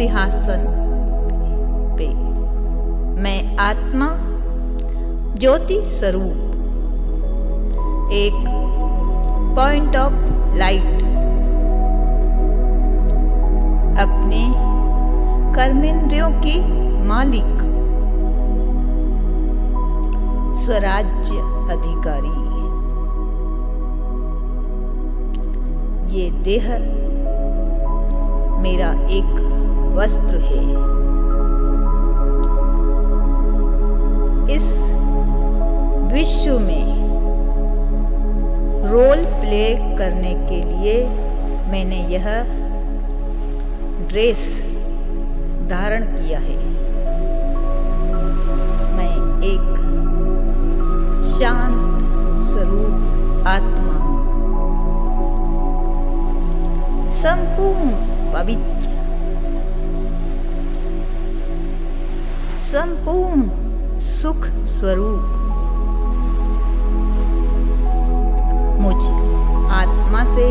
सिंहासन पे। मैं आत्मा ज्योति स्वरूप, एक पॉइंट ऑफ लाइट, अपने कर्मेंद्रियों की मालिक, स्वराज्य अधिकारी। ये देह मेरा एक वस्त्र है। इस विश्व में रोल प्ले करने के लिए मैंने यह ड्रेस धारण किया है। मैं एक शांत स्वरूप आत्मा हूँ, संपूर्ण पवित्र, संपूर्ण सुख स्वरूप। मुझ आत्मा से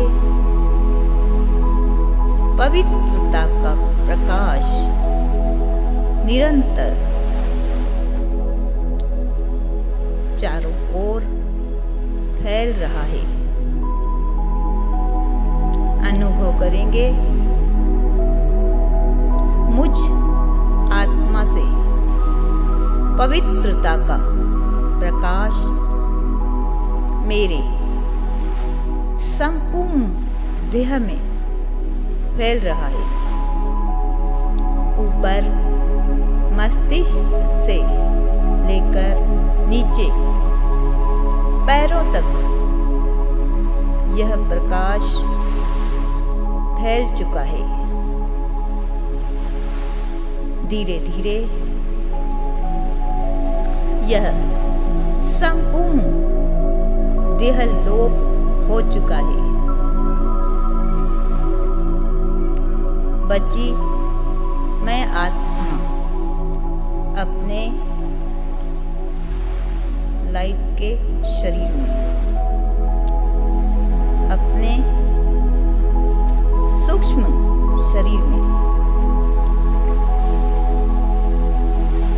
पवित्रता का प्रकाश निरंतर चारों ओर फैल रहा है। अनुभव करेंगे मुझ आत्मा से पवित्रता का प्रकाश मेरे संपूर्ण देह में फैल रहा है। ऊपर मस्तिष्क से लेकर नीचे पैरों तक यह प्रकाश फैल चुका है। धीरे धीरे यह संपूर्ण देह लोप हो चुका है। बची मैं आत्मा अपने लाइट के शरीर में, अपने सूक्ष्म शरीर में।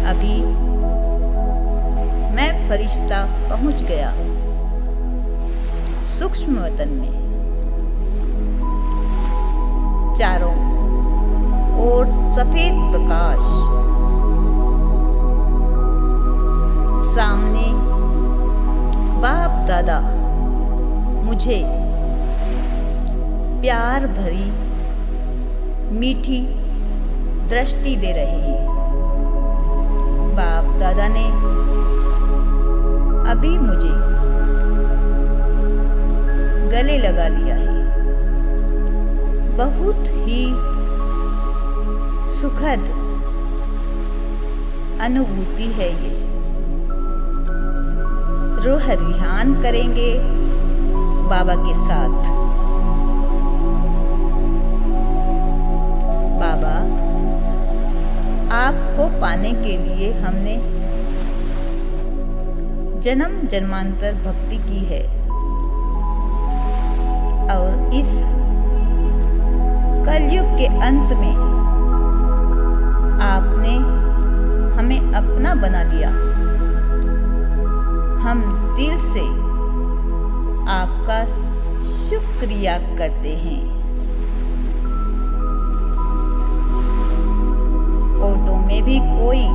अभी मैं फरिश्ता पहुंच गया सूक्ष्म वतन में। चारों ओर सफेद प्रकाश, सामने बाप दादा मुझे प्यार भरी मीठी दृष्टि दे रहे हैं। बाप दादा ने अभी मुझे गले लगा लिया है। बहुत ही सुखद अनुभूति है ये। रूह रिहान करेंगे बाबा के साथ। बाबा, आपको पाने के लिए हमने जन्म जन्मांतर भक्ति की है और इस कलयुग के अंत में आपने हमें अपना बना लिया। हम दिल से आपका शुक्रिया करते हैं। कोटों में भी कोई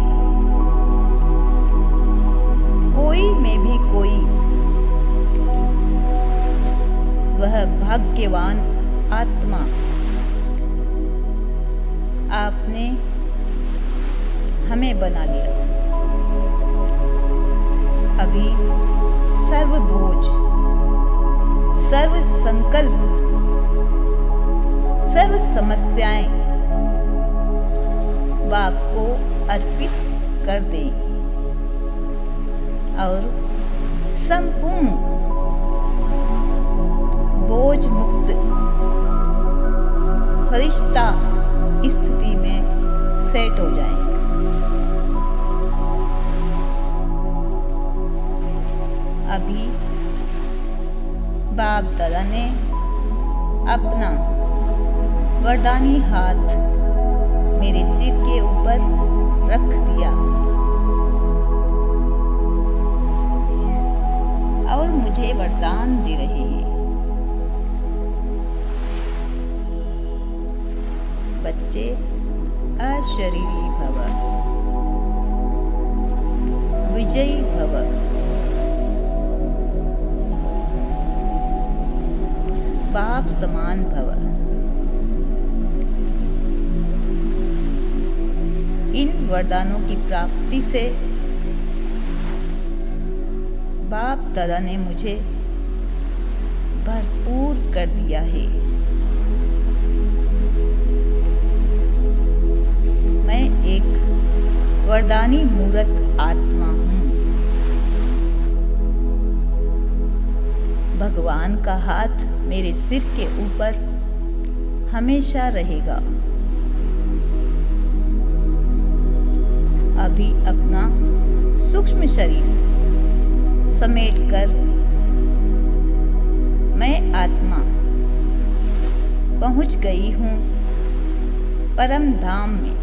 में भी कोई, वह भाग्यवान आत्मा आपने हमें बना लिया। अभी सर्वभोज, सर्व संकल्प, सर्व समस्याएं बाप को अर्पित कर दें और संपूर्ण बोझ मुक्त फरिश्ता स्थिति में सेट हो जाएं। अभी बाप दादा ने अपना वरदानी हाथ मेरे सिर के ऊपर रख दिया और मुझे वरदान दे रहे हैं। बच्चे, अशरीरी भव, विजयी भव, बाप समान भव। इन वरदानों की प्राप्ति से बाप दादा ने मुझे भरपूर कर दिया है। मैं एक वरदानी मूर्त आत्मा हूँ। भगवान का हाथ मेरे सिर के ऊपर हमेशा रहेगा। अभी अपना सूक्ष्म शरीर समेटकर मैं आत्मा पहुंच गई हूँ परम धाम में।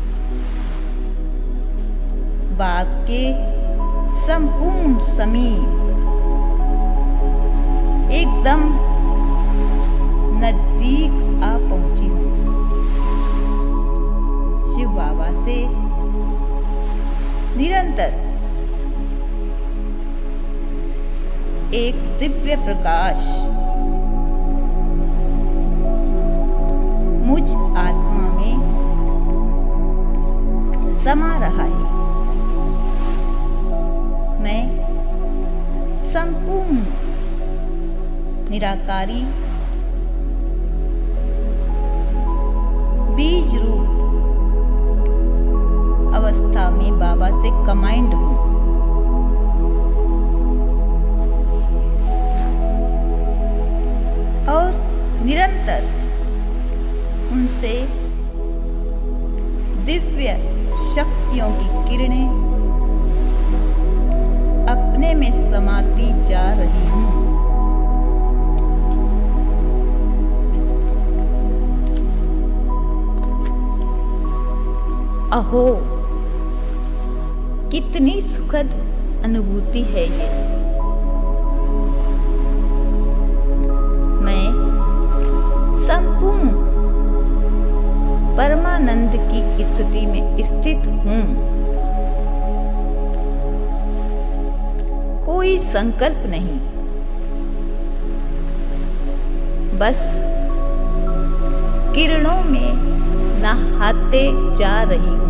बाग के संपूर्ण समीप एकदम नजदीक आ पहुंची हूँ। शिव बाबा से निरंतर एक दिव्य प्रकाश मुझ आत्मा में समा रहा है। मैं संपूर्ण निराकारी बीज रूप अवस्था में बाबा से कमांड हूँ। और निरंतर उनसे दिव्य शक्तियों की किरणें अपने में समाती जा रही हूँ। अहो, कितनी सुखद अनुभूति है ये। मैं संपूर्ण परमानंद की स्थिति में स्थित हूँ। कोई संकल्प नहीं, बस किरणों में नहाते जा रही हूँ।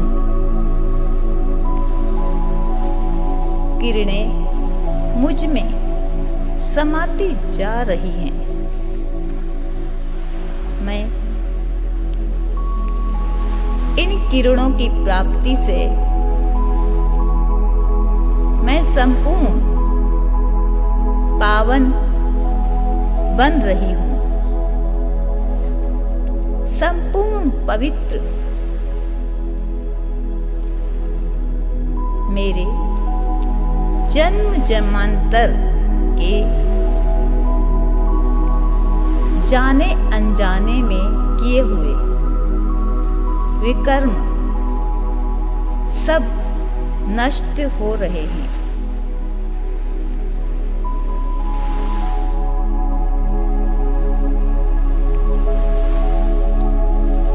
किरणें मुझ में समाती जा रही हैं। मैं इन किरणों की प्राप्ति से मैं संपूर्ण पावन बन रही हूँ, संपूर्ण पवित्र। मेरे जन्म जन्मांतर के जाने अनजाने में किए हुए विकर्म सब नष्ट हो रहे हैं।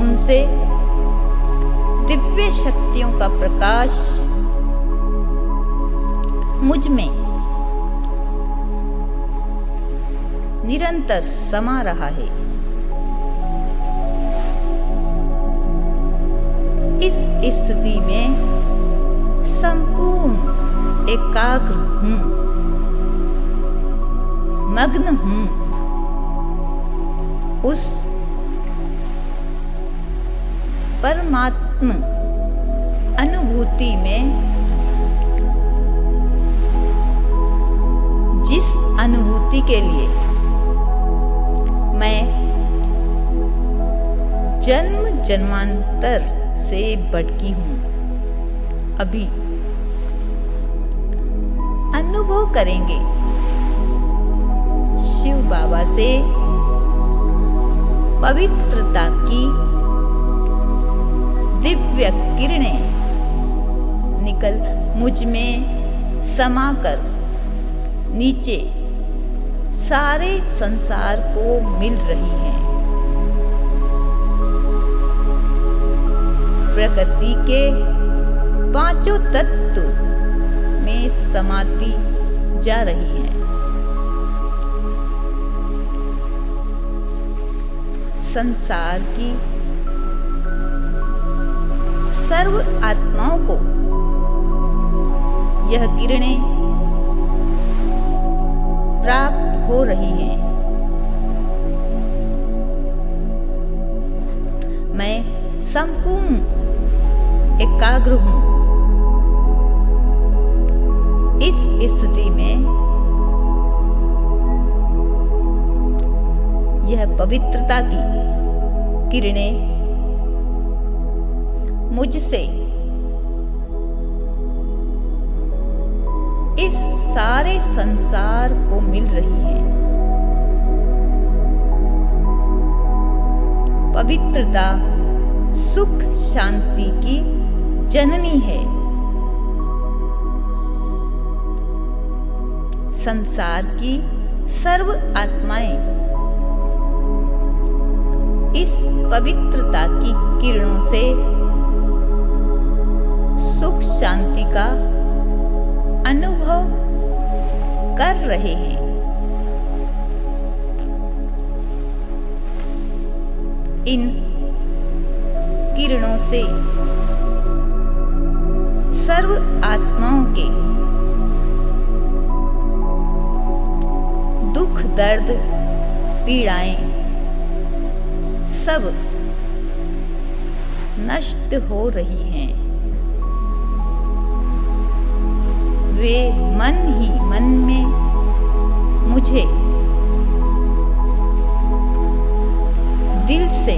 उनसे दिव्य शक्तियों का प्रकाश मुझ में निरंतर समा रहा है। इस स्थिति में संपूर्ण एकाग्र हूँ, मग्न हूँ उस परमात्मा अनुभूति में, जिस अनुभूति के लिए मैं जन्म जन्मांतर से भटकी हूँ। अभी अनुभव करेंगे शिव बाबा से पवित्रता की दिव्य किरणें निकल मुझ में समाकर नीचे सारे संसार को मिल रही हैं। प्रकृति के पांचों तत्व में समाती जा रही है। संसार की सर्व आत्माओं को यह किरणें प्राप्त हो रही हैं। मैं संपूर्ण एकाग्र हूं। इस स्थिति में यह पवित्रता की किरणें मुझसे इस सारे संसार को मिल रही है। पवित्रता सुख शांति की जननी है। संसार की सर्व आत्माएं इस पवित्रता की किरणों से सुख शांति का अनुभव कर रहे हैं। इन किरणों से सर्व आत्माओं के दुख दर्द पीड़ाएं सब नष्ट हो रही हैं। वे मन ही मन में मुझे दिल से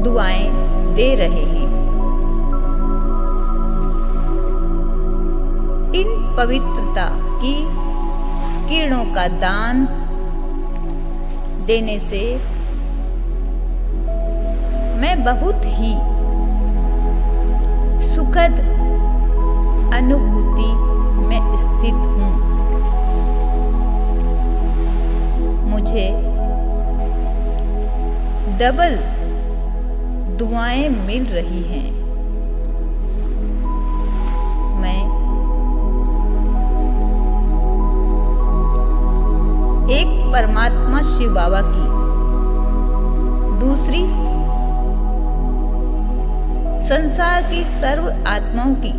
दुआएं दे रहे हैं। इन पवित्रता की किरणों का दान देने से मैं बहुत ही सुखद अनुभूति में स्थित हूँ। मुझे डबल दुआएं मिल रही हैं। मैं एक परमात्मा शिव बाबा की दूसरी संसार की सर्व आत्माओं की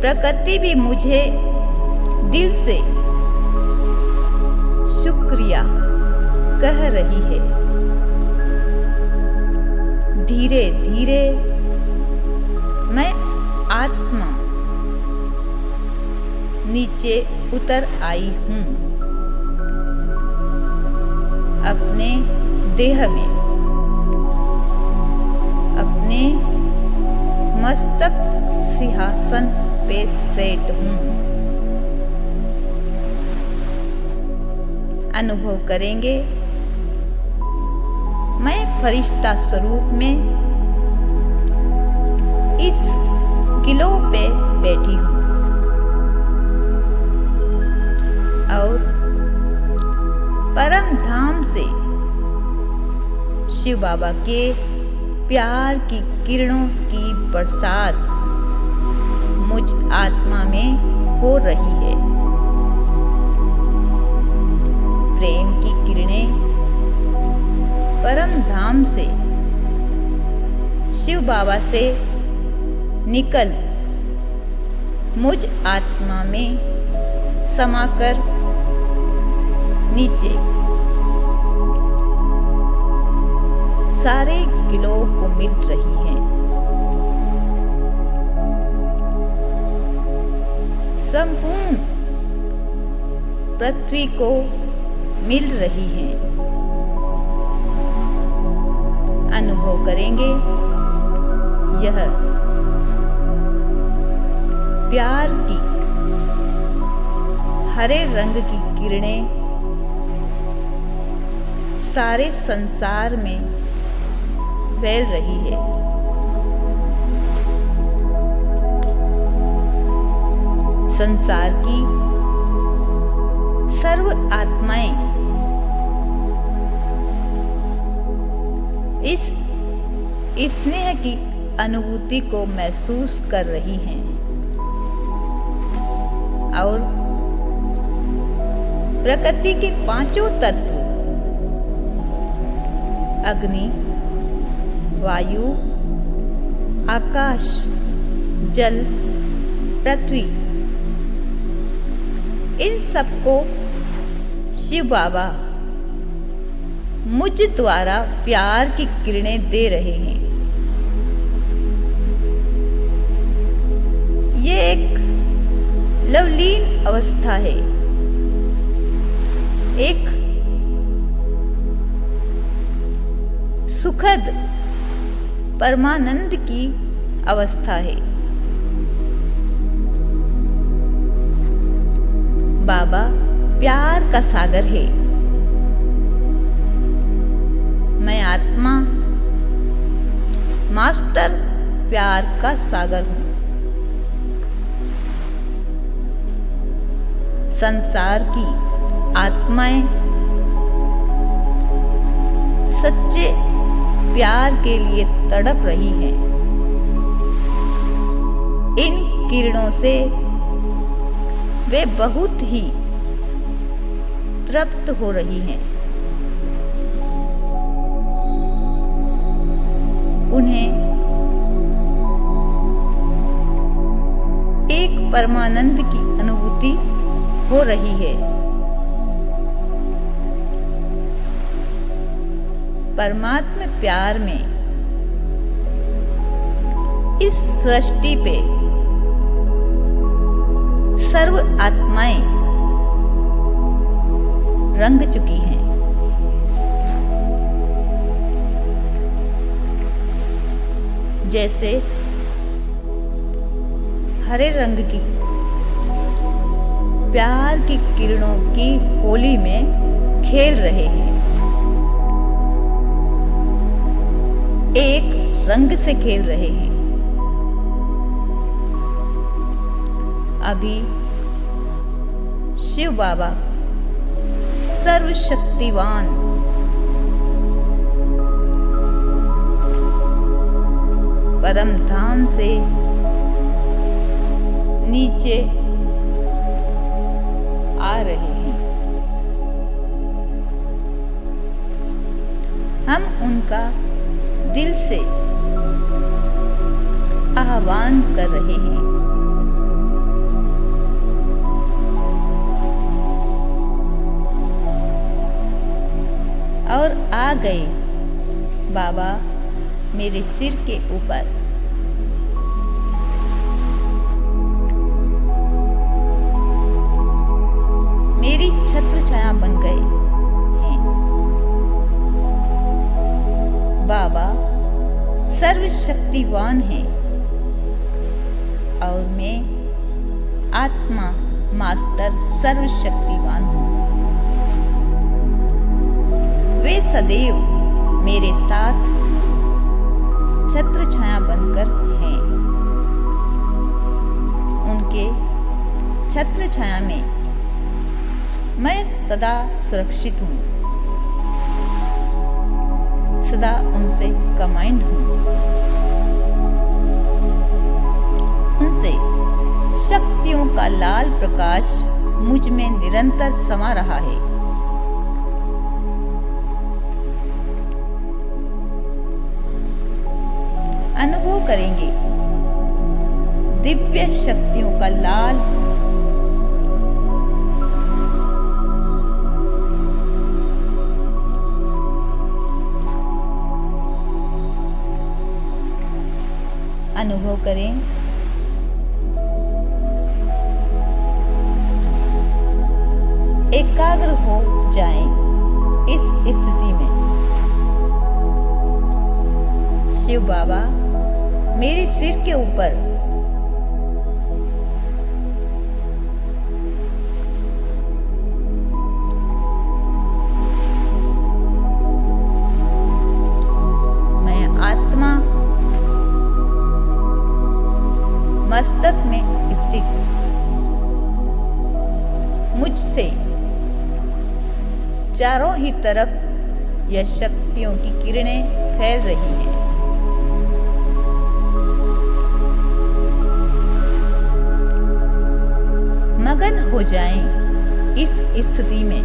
प्रकृति भी मुझे दिल से शुक्रिया कह रही है। धीरे धीरे मैं आत्मा नीचे उतर आई हूँ। अपने देह में अपने मस्तक सिंहासन पे सेट हूँ। अनुभव करेंगे मैं फरिश्ता स्वरूप में इस किलो पे बैठी हूँ और परम धाम से शिव बाबा के प्यार की किरणों की बरसात मुझ आत्मा में हो रही है। प्रेम की किरणें परम धाम से शिव बाबा से निकल मुझ आत्मा में समाकर नीचे सारे किलो को मिल रही हैं। संपूर्ण पृथ्वी को मिल रही हैं। अनुभव करेंगे यह प्यार की हरे रंग की किरणें सारे संसार में फैल रही है। संसार की सर्व आत्माएं इस स्नेह की अनुभूति को महसूस कर रही हैं और प्रकृति के पांचों तत्व अग्नि, वायु, आकाश, जल, पृथ्वी, इन सबको शिव बाबा मुझ द्वारा प्यार की किरणें दे रहे हैं। ये एक लवलीन अवस्था है, एक सुखद परमानंद की अवस्था है। बाबा प्यार का सागर है। मैं आत्मा मास्टर प्यार का सागर हूं। संसार की आत्माएं सच्चे प्यार के लिए तड़प रही हैं। इन किरणों से वे बहुत ही तृप्त हो रही हैं। उन्हें एक परमानंद की अनुभूति हो रही है। परमात्मा प्यार में इस सृष्टि पे सर्व आत्माएं रंग चुकी हैं। जैसे हरे रंग की प्यार की किरणों की होली में खेल रहे हैं। एक रंग से खेल रहे हैं। अभी शिव बाबा सर्वशक्तिवान परम धाम से नीचे आ रहे हैं। हम उनका दिल से आह्वान कर रहे हैं। और आ गए बाबा मेरे सिर के ऊपर। मेरी छत्र छाया बन गए हैं। बाबा सर्वशक्तिवान है और मैं आत्मा मास्टर सर्वशक्तिवान हूँ। वे सदैव मेरे साथ छत्र छाया बनकर हैं। उनके छत्र छाया में मैं सदा सुरक्षित हूँ, सदा उनसे कंबाइंड हूँ। उनसे शक्तियों का लाल प्रकाश मुझ में निरंतर समा रहा है। अनुभव करेंगे दिव्य शक्तियों का लाल अनुभव करें। एकाग्र हो जाएं इस स्थिति में। शिव बाबा मेरे सिर के ऊपर मस्तक में स्थित मुझसे चारों ही तरफ यह शक्तियों की किरणें फैल रही हैं। मगन हो जाएं इस स्थिति में।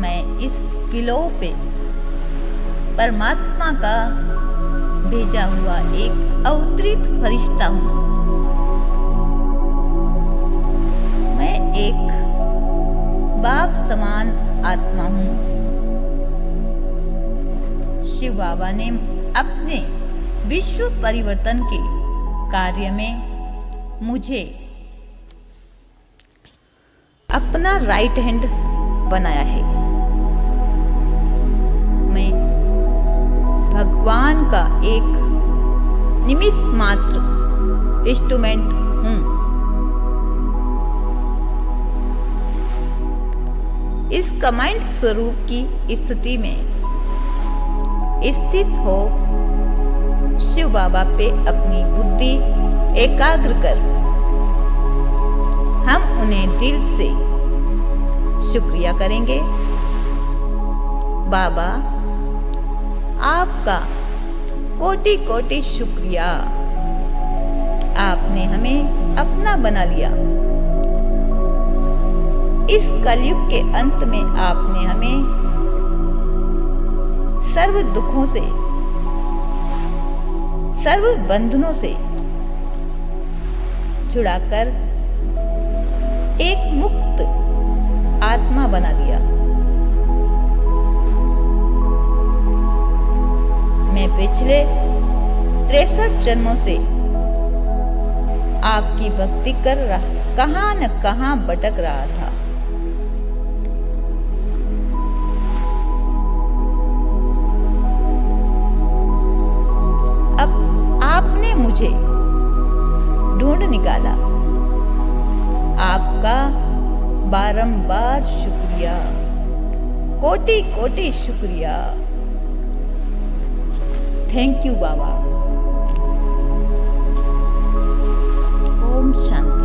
मैं इस किलो पे परमात्मा का भेजा हुआ एक अवतरित फरिश्ता हूँ। मैं एक बाप समान आत्मा हूँ। शिव बाबा ने अपने विश्व परिवर्तन के कार्य में मुझे अपना राइट हैंड बनाया है। मैं भगवान का एक निमित्त मात्र इंस्ट्रूमेंट हूँ। इस कमांड स्वरूप की स्थिति में स्थित हो शिव बाबा पे अपनी बुद्धि एकाग्र कर हम उन्हें दिल से शुक्रिया करेंगे। बाबा, आपका कोटि कोटि शुक्रिया। आपने हमें अपना बना लिया। इस कलयुग के अंत में आपने हमें सर्व दुखों से, सर्व बंधनों से छुड़ाकर एक मुक्त आत्मा बना दिया। मैं पिछले 63 जन्मों से आपकी भक्ति कर रहा, कहां न कहां भटक रहा था। आपने मुझे ढूंढ निकाला। आपका बारंबार शुक्रिया, कोटि कोटि शुक्रिया। थैंक यू बाबा। ओम शांति।